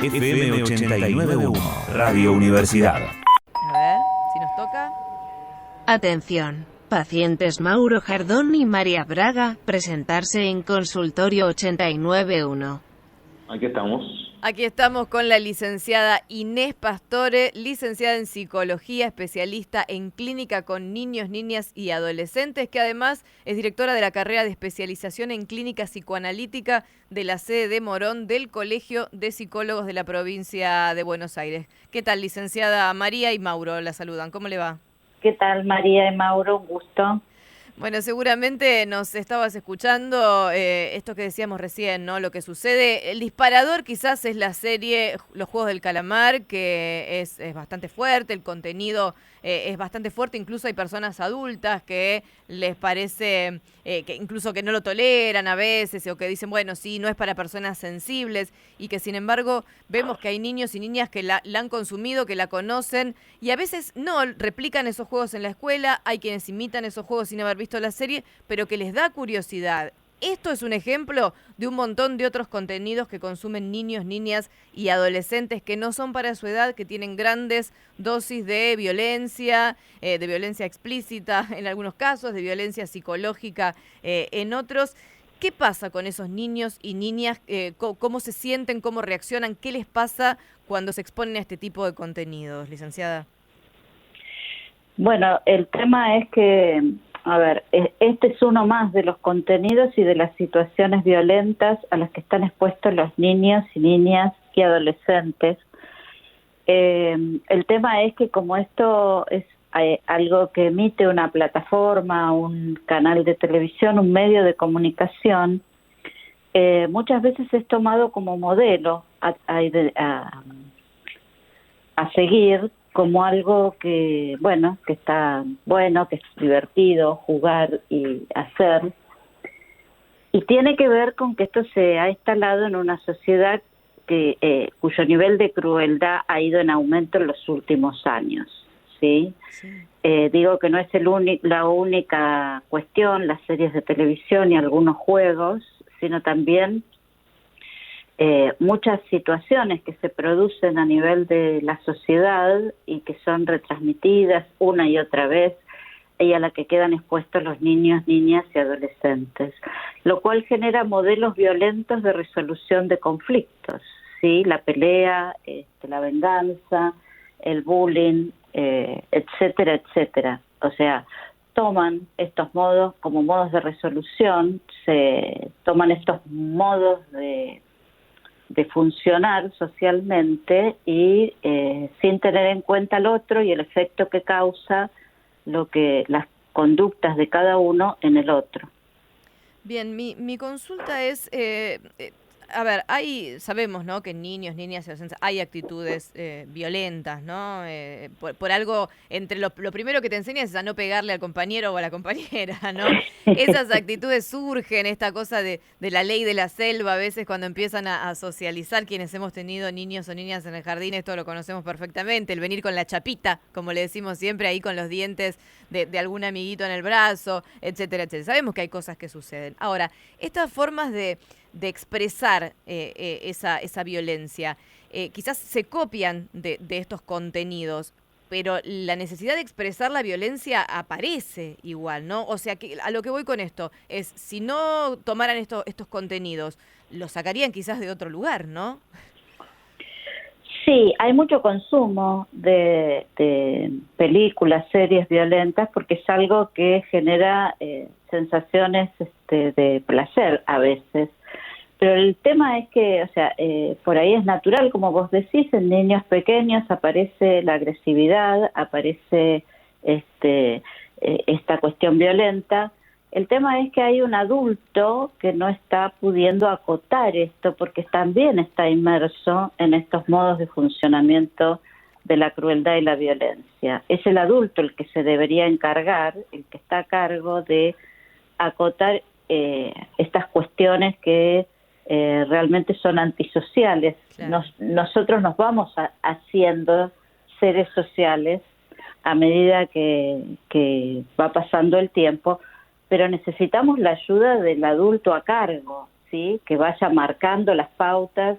FM 89.1, Radio Universidad. A ver, si nos toca. Atención, pacientes Mauro Jardón y María Braga, presentarse en consultorio 89.1. Aquí estamos. Aquí estamos con la licenciada Inés Pastore, licenciada en psicología, especialista en clínica con niños, niñas y adolescentes, que además es directora de la carrera de especialización en clínica psicoanalítica de la sede de Morón del Colegio de Psicólogos de la provincia de Buenos Aires. ¿Qué tal, licenciada? María y Mauro la saludan. ¿Cómo le va? ¿Qué tal, María y Mauro? Un gusto. Bueno, seguramente nos estabas escuchando esto que decíamos recién, ¿no? Lo que sucede. El disparador quizás es la serie Los Juegos del Calamar, que es bastante fuerte, el contenido es bastante fuerte, incluso hay personas adultas que les parece, que incluso que no lo toleran a veces, o que dicen, bueno, sí, no es para personas sensibles, y que sin embargo vemos que hay niños y niñas que la han consumido, que la conocen, y a veces no replican esos juegos en la escuela, hay quienes imitan esos juegos sin haber visto la serie, pero que les da curiosidad. Esto es un ejemplo de un montón de otros contenidos que consumen niños, niñas y adolescentes que no son para su edad, que tienen grandes dosis de violencia explícita en algunos casos, de violencia psicológica en otros. ¿Qué pasa con esos niños y niñas? ¿Cómo se sienten? ¿Cómo reaccionan? ¿Qué les pasa cuando se exponen a este tipo de contenidos, licenciada? Bueno, el tema es que, a ver, este es uno más de los contenidos y de las situaciones violentas a las que están expuestos los niños y niñas y adolescentes. El tema es que como esto es algo que emite una plataforma, un canal de televisión, un medio de comunicación, muchas veces es tomado como modelo a seguir, como algo que, bueno, que está bueno, que es divertido jugar y hacer. Y tiene que ver con que esto se ha instalado en una sociedad cuyo nivel de crueldad ha ido en aumento en los últimos años, ¿sí? Sí. Digo que no es la única cuestión, las series de televisión y algunos juegos, sino también muchas situaciones que se producen a nivel de la sociedad y que son retransmitidas una y otra vez y a la que quedan expuestos los niños, niñas y adolescentes, lo cual genera modelos violentos de resolución de conflictos, ¿sí? La pelea, la venganza, el bullying, etcétera, etcétera. O sea, toman estos modos como modos de resolución, se toman estos modos de funcionar socialmente y sin tener en cuenta al otro y el efecto que causa las conductas de cada uno en el otro. Bien, mi consulta es, a ver, sabemos, ¿no?, que en niños, niñas y adolescentes hay actitudes violentas, ¿no? Por algo, entre lo primero que te enseñas es a no pegarle al compañero o a la compañera, ¿no? Esas actitudes surgen, esta cosa de la ley de la selva, a veces cuando empiezan a socializar, quienes hemos tenido niños o niñas en el jardín, esto lo conocemos perfectamente, el venir con la chapita, como le decimos siempre, ahí con los dientes de algún amiguito en el brazo, etcétera, etcétera. Sabemos que hay cosas que suceden. Ahora, estas formas de expresar esa violencia, quizás se copian de estos contenidos, pero la necesidad de expresar la violencia aparece igual, ¿no? O sea, que a lo que voy con esto es, si no tomaran estos contenidos, los sacarían quizás de otro lugar, ¿no? Sí, hay mucho consumo de películas, series violentas, porque es algo que genera sensaciones de placer a veces. Pero el tema es que, o sea, por ahí es natural, como vos decís, en niños pequeños aparece la agresividad, aparece esta cuestión violenta. El tema es que hay un adulto que no está pudiendo acotar esto porque también está inmerso en estos modos de funcionamiento de la crueldad y la violencia. Es el adulto el que se debería encargar, el que está a cargo de acotar estas cuestiones que realmente son antisociales. Claro. Nosotros nos vamos haciendo seres sociales a medida que va pasando el tiempo, pero necesitamos la ayuda del adulto a cargo, ¿sí? Que vaya marcando las pautas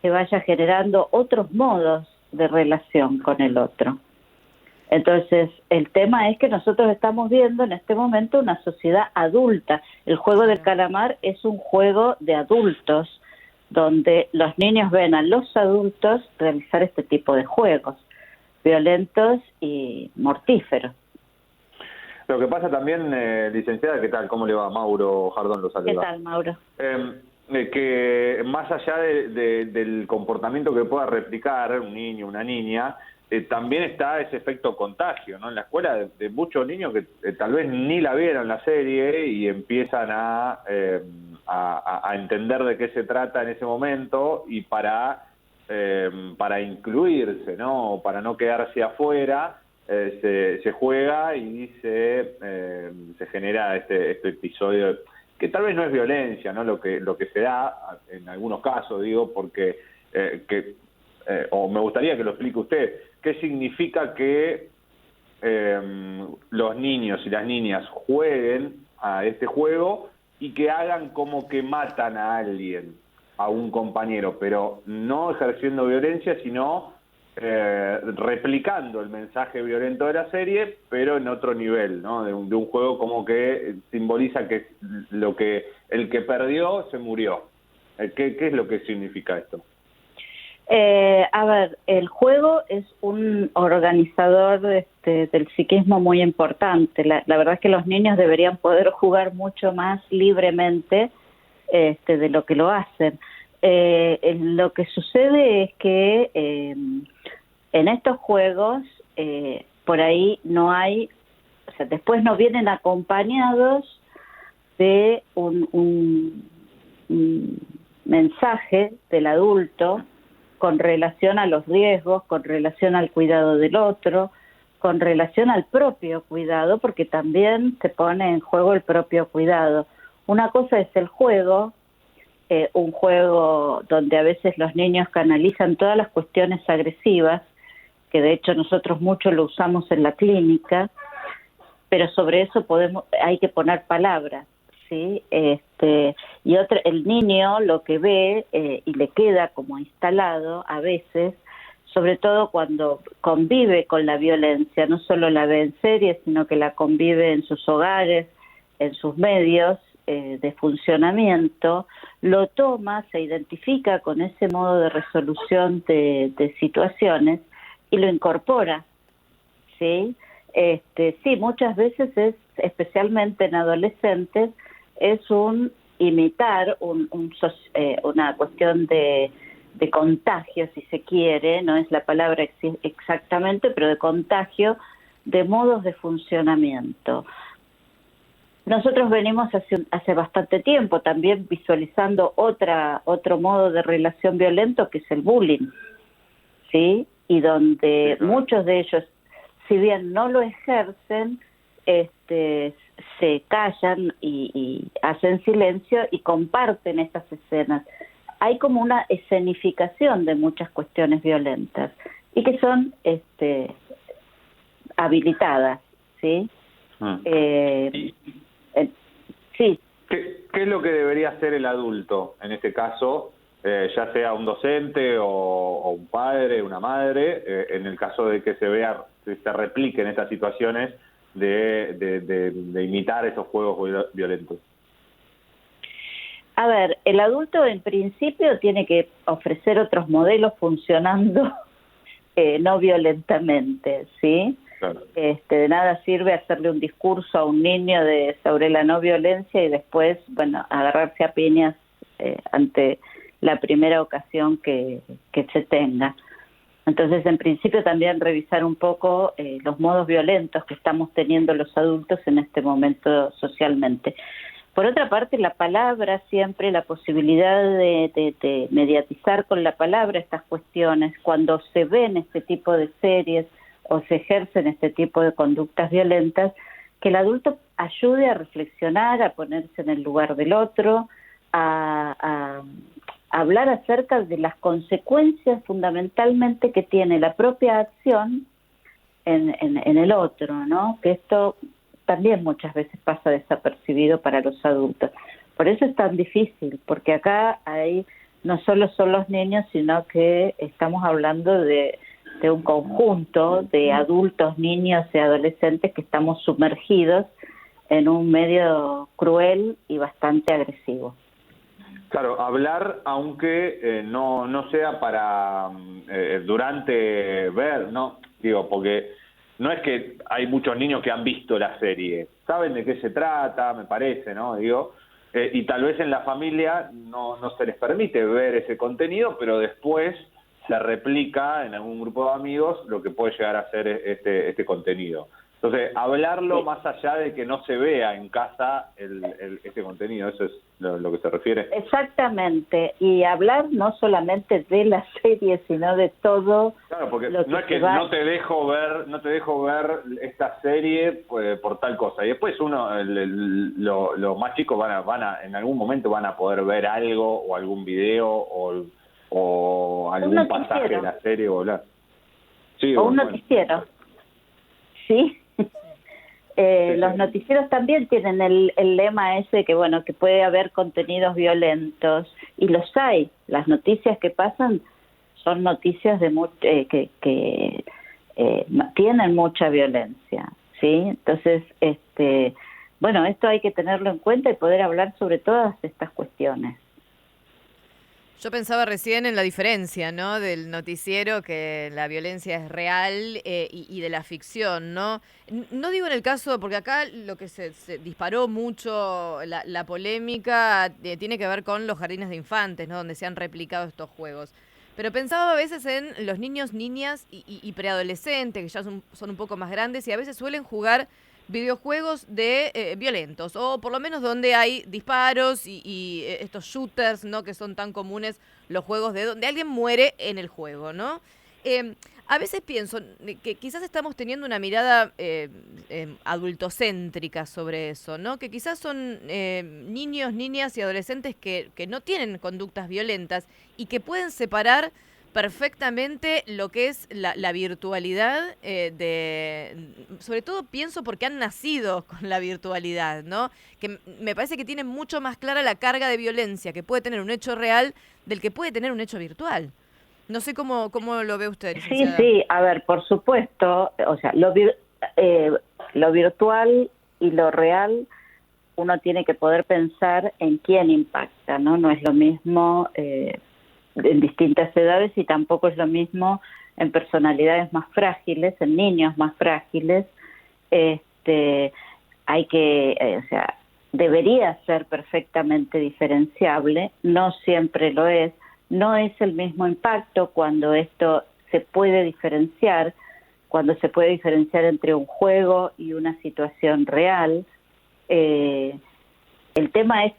se vaya generando otros modos de relación con el otro. Entonces, el tema es que nosotros estamos viendo en este momento una sociedad adulta. El juego del calamar es un juego de adultos, donde los niños ven a los adultos realizar este tipo de juegos, violentos y mortíferos. Lo que pasa también, licenciada, ¿qué tal? ¿Cómo le va? Mauro Jardón lo saluda. ¿Qué tal, Mauro? Que más allá del comportamiento que pueda replicar un niño, una niña, también está ese efecto contagio, ¿no? En la escuela de muchos niños que tal vez ni la vieron la serie y empiezan a entender de qué se trata en ese momento y para incluirse, ¿no? Para no quedarse afuera, se juega y se genera este episodio que tal vez no es violencia, ¿no? Lo que se da en algunos casos, digo, porque o me gustaría que lo explique usted. ¿Qué significa que los niños y las niñas jueguen a este juego y que hagan como que matan a alguien, a un compañero, pero no ejerciendo violencia, sino replicando el mensaje violento de la serie, pero en otro nivel, ¿no? De un juego como que simboliza que el que perdió se murió? ¿Qué es lo que significa esto? A ver, el juego es un organizador del psiquismo muy importante. La verdad es que los niños deberían poder jugar mucho más libremente de lo que lo hacen. Lo que sucede es que en estos juegos por ahí no hay, o sea, después no vienen acompañados de un mensaje del adulto con relación a los riesgos, con relación al cuidado del otro, con relación al propio cuidado, porque también se pone en juego el propio cuidado. Una cosa es el juego, un juego donde a veces los niños canalizan todas las cuestiones agresivas, que de hecho nosotros mucho lo usamos en la clínica, pero sobre eso hay que poner palabras, ¿sí? Y el niño lo que ve y le queda como instalado a veces, sobre todo cuando convive con la violencia, no solo la ve en series, sino que la convive en sus hogares, en sus medios de funcionamiento, lo toma, se identifica con ese modo de resolución de situaciones y lo incorpora, ¿sí? Sí, muchas veces especialmente en adolescentes, es un imitar una cuestión de contagio, si se quiere, no es la palabra exactamente, pero de contagio de modos de funcionamiento. Nosotros venimos hace bastante tiempo también visualizando otro modo de relación violento, que es el bullying, ¿sí? Y donde muchos de ellos, si bien no lo ejercen, se callan y hacen silencio y comparten estas escenas. Hay como una escenificación de muchas cuestiones violentas y que son habilitadas, ¿sí? Sí. ¿Qué es lo que debería hacer el adulto en este caso, ya sea un docente o un padre, una madre, en el caso de que se repliquen estas situaciones de imitar esos juegos violentos? A ver, el adulto en principio tiene que ofrecer otros modelos funcionando no violentamente, ¿sí? Claro. De nada sirve hacerle un discurso a un niño sobre la no violencia y después, bueno, agarrarse a piñas ante la primera ocasión que se tenga. Entonces, en principio, también revisar un poco los modos violentos que estamos teniendo los adultos en este momento socialmente. Por otra parte, la palabra, siempre la posibilidad de mediatizar con la palabra estas cuestiones, cuando se ven este tipo de series o se ejercen este tipo de conductas violentas, que el adulto ayude a reflexionar, a ponerse en el lugar del otro, a hablar acerca de las consecuencias fundamentalmente que tiene la propia acción en el otro, ¿no? Que esto también muchas veces pasa desapercibido para los adultos. Por eso es tan difícil, porque acá hay no solo son los niños, sino que estamos hablando de un conjunto de adultos, niños y adolescentes que estamos sumergidos en un medio cruel y bastante agresivo. Claro, hablar aunque no sea para durante ver, ¿no? Digo, porque no es que hay muchos niños que han visto la serie, saben de qué se trata, me parece, ¿no? Digo, y tal vez en la familia no se les permite ver ese contenido, pero después se replica en algún grupo de amigos lo que puede llegar a ser este contenido. Entonces, hablarlo más allá de que no se vea en casa este contenido, eso es lo que se refiere. Exactamente, y hablar no solamente de la serie, sino de todo. Claro, porque lo no es que no te dejo ver esta serie por tal cosa. Y después los más chicos van a en algún momento van a poder ver algo o algún video o algún pasaje de la serie o hablar. Sí, o un noticiero. Sí. Los noticieros también tienen el lema ese que bueno, que puede haber contenidos violentos, y los hay. Las noticias que pasan son noticias de que tienen mucha violencia, ¿sí? Entonces, bueno, esto hay que tenerlo en cuenta y poder hablar sobre todas estas cuestiones. Yo pensaba recién en la diferencia, ¿no? Del noticiero, que la violencia es real, y de la ficción, ¿no? No digo en el caso, porque acá lo que se disparó mucho, la polémica, tiene que ver con los jardines de infantes, ¿no? Donde se han replicado estos juegos. Pero pensaba a veces en los niños, niñas y preadolescentes, que ya son un poco más grandes y a veces suelen jugar videojuegos de violentos, o por lo menos donde hay disparos y estos shooters, ¿no? Que son tan comunes, los juegos de donde alguien muere en el juego, ¿no? A veces pienso que quizás estamos teniendo una mirada adultocéntrica sobre eso, ¿no? Que quizás son niños, niñas y adolescentes que no tienen conductas violentas y que pueden separar perfectamente lo que es la virtualidad, sobre todo pienso porque han nacido con la virtualidad, ¿no? Que me parece que tienen mucho más clara la carga de violencia que puede tener un hecho real del que puede tener un hecho virtual. No sé cómo lo ve usted, licenciada. Sí, a ver, por supuesto, o sea, lo virtual y lo real, uno tiene que poder pensar en quién impacta, ¿no? No es lo mismo en distintas edades, y tampoco es lo mismo en personalidades más frágiles, en niños más frágiles. Hay que, o sea, debería ser perfectamente diferenciable, no siempre lo es, no es el mismo impacto cuando esto se puede diferenciar, cuando se puede diferenciar entre un juego y una situación real. El tema es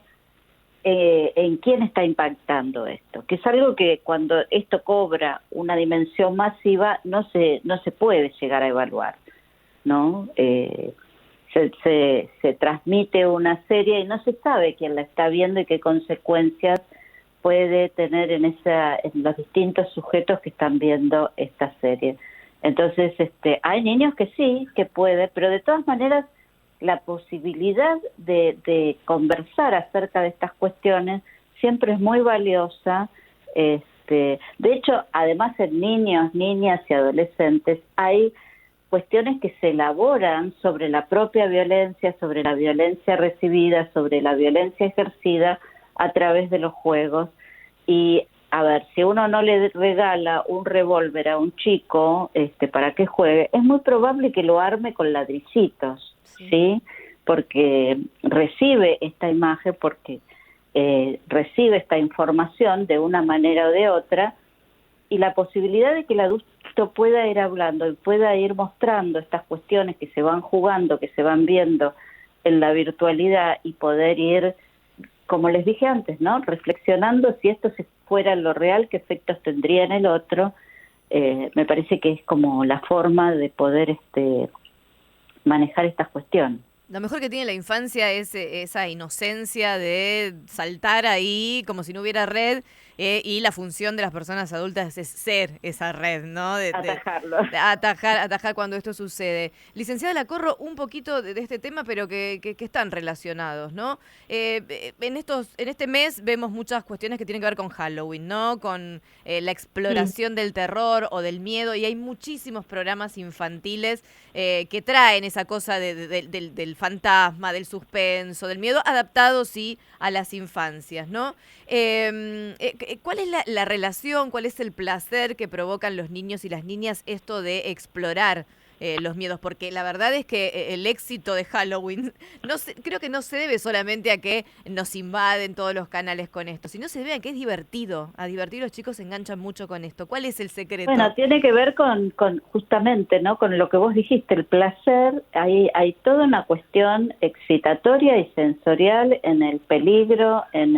en quién está impactando esto, que es algo que cuando esto cobra una dimensión masiva no se puede llegar a evaluar, ¿no? Se transmite una serie y no se sabe quién la está viendo y qué consecuencias puede tener en los distintos sujetos que están viendo esta serie. Entonces, hay niños que sí, que puede, pero de todas maneras la posibilidad de conversar acerca de estas cuestiones siempre es muy valiosa. De hecho, además en niños, niñas y adolescentes hay cuestiones que se elaboran sobre la propia violencia, sobre la violencia recibida, sobre la violencia ejercida a través de los juegos. Y a ver, si uno no le regala un revólver a un chico para que juegue, es muy probable que lo arme con ladrillitos. ¿Sí? Porque recibe esta imagen, porque recibe esta información de una manera o de otra, y la posibilidad de que el adulto pueda ir hablando y pueda ir mostrando estas cuestiones que se van jugando, que se van viendo en la virtualidad, y poder ir, como les dije antes, ¿no? Reflexionando si esto se fuera lo real, qué efectos tendría en el otro. Me parece que es como la forma de poder manejar estas cuestiones. Lo mejor que tiene la infancia es esa inocencia de saltar ahí como si no hubiera red y la función de las personas adultas es ser esa red, ¿no? Atajarlo. Atajar cuando esto sucede. Licenciada, la corro un poquito de este tema, pero que están relacionados, ¿no? En este mes vemos muchas cuestiones que tienen que ver con Halloween, ¿no? Con la exploración del terror o del miedo, y hay muchísimos programas infantiles que traen esa cosa del fantasma, del suspenso, del miedo, adaptados sí a las infancias, ¿no? ¿Cuál es la relación, cuál es el placer que provocan los niños y las niñas esto de explorar los miedos? Porque la verdad es que el éxito de Halloween creo que no se debe solamente a que nos invaden todos los canales con esto, sino se debe a que es divertido. A divertir los chicos se enganchan mucho con esto. ¿Cuál es el secreto? Bueno, tiene que ver con justamente, ¿no? Con lo que vos dijiste, el placer. Hay toda una cuestión excitatoria y sensorial en el peligro, en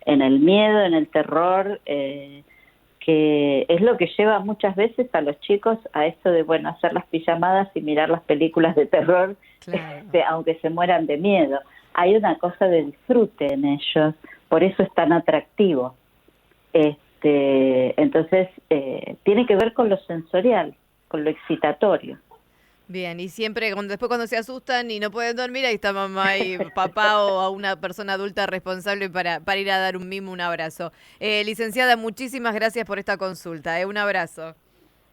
el miedo, en el terror, que es lo que lleva muchas veces a los chicos a esto de, bueno, hacer las pijamadas y mirar las películas de terror, claro, aunque se mueran de miedo. Hay una cosa de disfrute en ellos, por eso es tan atractivo. Entonces, tiene que ver con lo sensorial, con lo excitatorio. Bien, y siempre después cuando se asustan y no pueden dormir, ahí está mamá y papá o a una persona adulta responsable para ir a dar un mimo, un abrazo. Licenciada, muchísimas gracias por esta consulta. Un abrazo.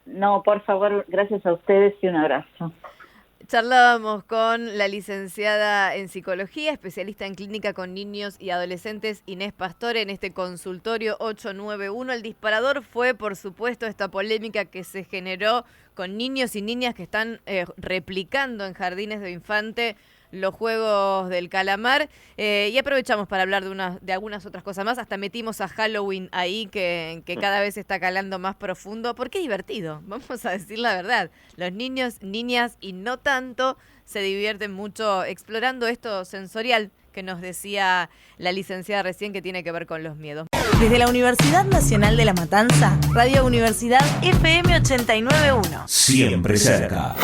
No, por favor, gracias a ustedes y un abrazo. Charlábamos con la licenciada en psicología, especialista en clínica con niños y adolescentes, Inés Pastore, en este consultorio 891. El disparador fue, por supuesto, esta polémica que se generó con niños y niñas que están replicando en jardines de infante los juegos del calamar, y aprovechamos para hablar de algunas otras cosas más. Hasta metimos a Halloween ahí, que cada vez está calando más profundo, porque es divertido, vamos a decir la verdad. Los niños, niñas y no tanto se divierten mucho explorando esto sensorial que nos decía la licenciada recién, que tiene que ver con los miedos. Desde la Universidad Nacional de La Matanza, Radio Universidad FM 89.1. Siempre cerca.